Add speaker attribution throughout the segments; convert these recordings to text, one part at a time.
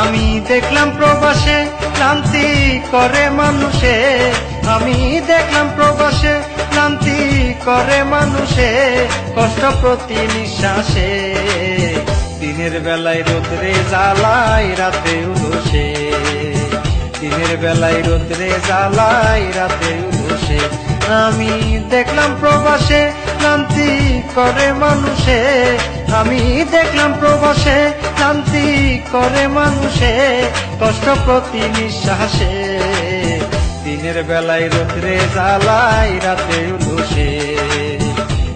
Speaker 1: আমি দেখলাম প্রবাসে ক্লান্তি করে মানুষে, আমি দেখলাম প্রবাসে ক্লান্তি করে মানুষে, কষ্ট প্রতি নিঃশ্বাসে। দিনের বেলায় রোদ্রে জ্বালায় রাতে উলসে, দিনের বেলায় রোদ্রে জ্বালায় রাতে উলসে। আমি দেখলাম প্রবাসে ক্লান্তি করে মানুষে, আমি দেখলাম প্রবাসে ক্লান্তি করে মানুষে, কষ্ট প্রতি নিঃশ্বাসে। দিনের বেলায় রোদ্রে জ্বালায় রাতে উলসে,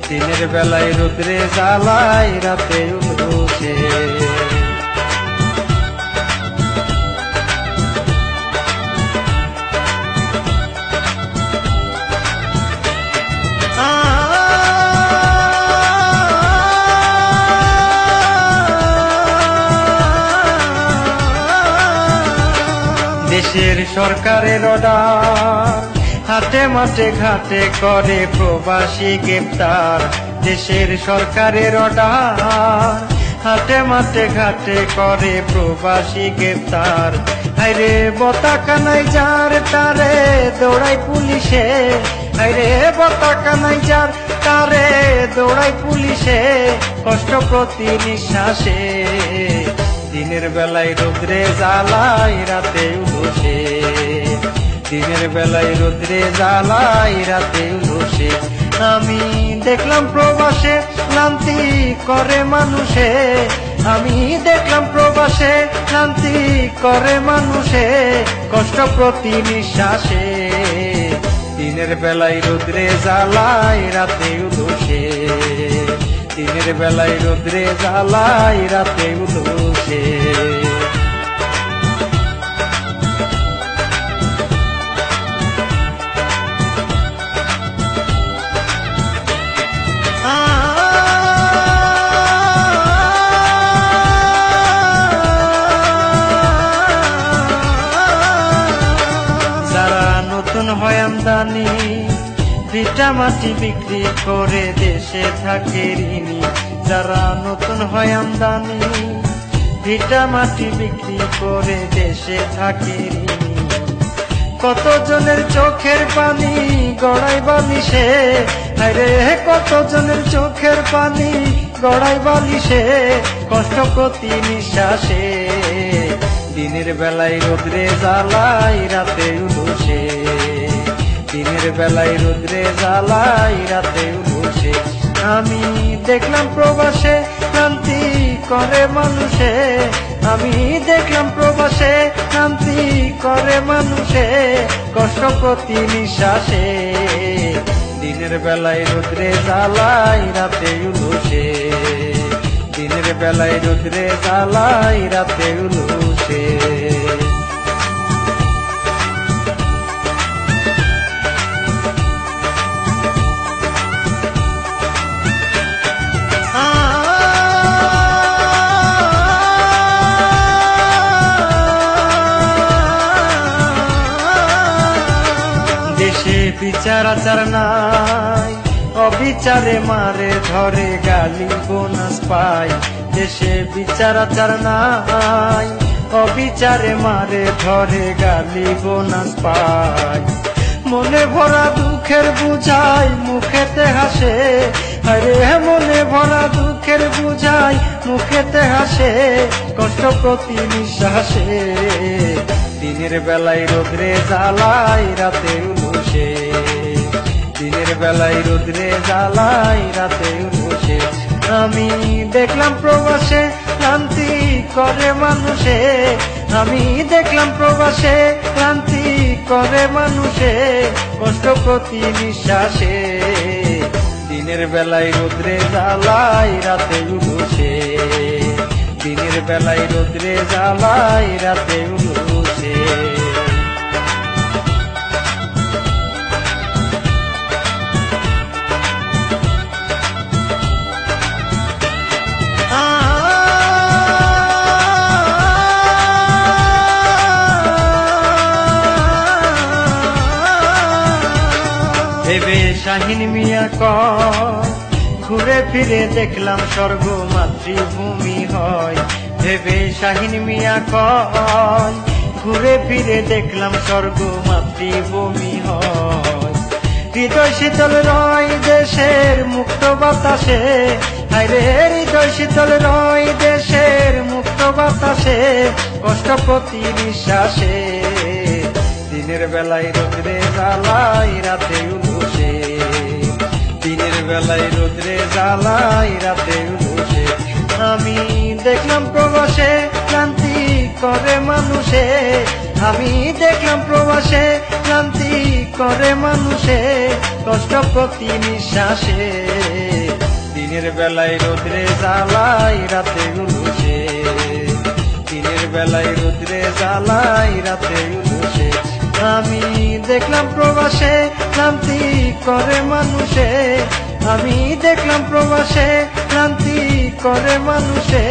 Speaker 1: দিনের বেলায় রোদ্রে জ্বালায় রাতে উলসে। দেশের সরকারের অর্ডার, হাটে মাঠে ঘাটে করে প্রবাসী গ্রেপ্তার। দেশের সরকারের অর্ডার, হাটে মাঠে ঘাটে করে প্রবাসী গ্রেপ্তার। হায়রে বতাকানাই যার তারে দৌড়াই পুলিশে, হায়রে বতাকানাই যার তারে দৌড়াই পুলিশে, কষ্ট প্রতি নিঃশ্বাসে। দিনের বেলায় রোদ্রে জ্বালায় রাতে উলসে, দিনের বেলায় রোদ্রে জ্বালায় রাতে উলসে। আমি দেখলাম প্রবাসে ক্লান্তি করে মানুষে, আমি দেখলাম প্রবাসে ক্লান্তি করে মানুষে, কষ্ট প্রতি নিঃশ্বাসে। দিনের বেলায় রোদ্রে জ্বালায় রাতে উলসে, দিনের বেলায় রোদ্রে জ্বালায় রাতে উলসে। যারা নতুন হয় আমদানি, ভিটা মাটি বিক্রি করে দেশে থাকে ঋণী। যারা নতুন হয় আমদানি, ভিটা মাটি বিক্রি করে দেশে থাকে ঋণী। কতজনের চোখের পানি গড়াই বালিশে, আরে কতজনের চোখের পানি গড়াই বালিশে, কষ্ট প্রতি নিঃশ্বাসে। দিনের বেলায় রোদ্রে জ্বালায় রাতে উলসে, দিনের বেলায় রোদ্রে জ্বালায় রাতে উলসে। আমি দেখলাম প্রবাসে ক্লান্তি করে মানুষে, আমি দেখলাম প্রবাসে ক্লান্তি করে মানুষে, কষ্ট প্রতি নিঃশ্বাসে। দিনের বেলায় রোদ্রে জ্বালায় রাতে উলসে, দিনের বেলায় রোদ্রে জ্বালায় রাতে উলসে। দেশে বিচার আচার নাই, অবিচারে মারে ধরে গালি বোনাস পাই। দেশে বিচার আচার নাই, অবিচারে মারে ধরে গালি বোনাস পাই। মনে ভরা দুঃখের বুঝাই মুখেতে হাসে, আরে মনে ভরা দুঃখের বুঝাই মুখেতে হাসে, কষ্ট প্রতি নিঃশ্বাসে। দিনের বেলায় রোদ্রে জ্বালায় রাতে উলসে, দিনের বেলায় রোদ্রে জ্বালায় রাতে উলসে। আমি দেখলাম প্রবাসে ক্লান্তি করে মানুষে, আমি দেখলাম প্রবাসে ক্লান্তি করে মানুষে, কষ্ট প্রতি নিঃশ্বাসে। দিনের বেলায় রোদ্রে জ্বালায় রাতে উলসে, দিনের বেলায় রোদ্রে জ্বালায় রাতে উলসে। ভেবে শাহিন মিয়া কয়, ঘুরে ফিরে দেখলাম স্বর্গ মাতৃভূমি হয়। ভেবে শাহিন মিয়া কয় ঘুরে ফিরে দেখলাম স্বর্গ মাতৃভূমি হয়। হৃদয় শীতল রয় দেশের মুক্ত বাতাসে, হায়রে হৃদয় শীতল রয় দেশের মুক্ত বাতাসে, কষ্ট প্রতি নিঃশ্বাসে। দিনের বেলায় রোদ্রে জ্বালাই রাতে উলুসে, দিনের বেলায় রোদ্রে জ্বালাই রাতে উলুসে। আমি দেখলাম প্রবাসে ক্লান্তি করে মানুষে, আমি দেখলাম প্রবাসে ক্লান্তি করে মানুষে, কষ্ট প্রতি নিঃশ্বাসে। দিনের বেলায় রোদ্রে জ্বালাই রাতে উলুসে, দিনের বেলায় রোদ্রে জ্বালাই রাতে উলুসে। আমি দেখলাম প্রবাসে ক্লান্তি করে মানুষে, আমি দেখলাম প্রবাসে ক্লান্তি করে মানুষে।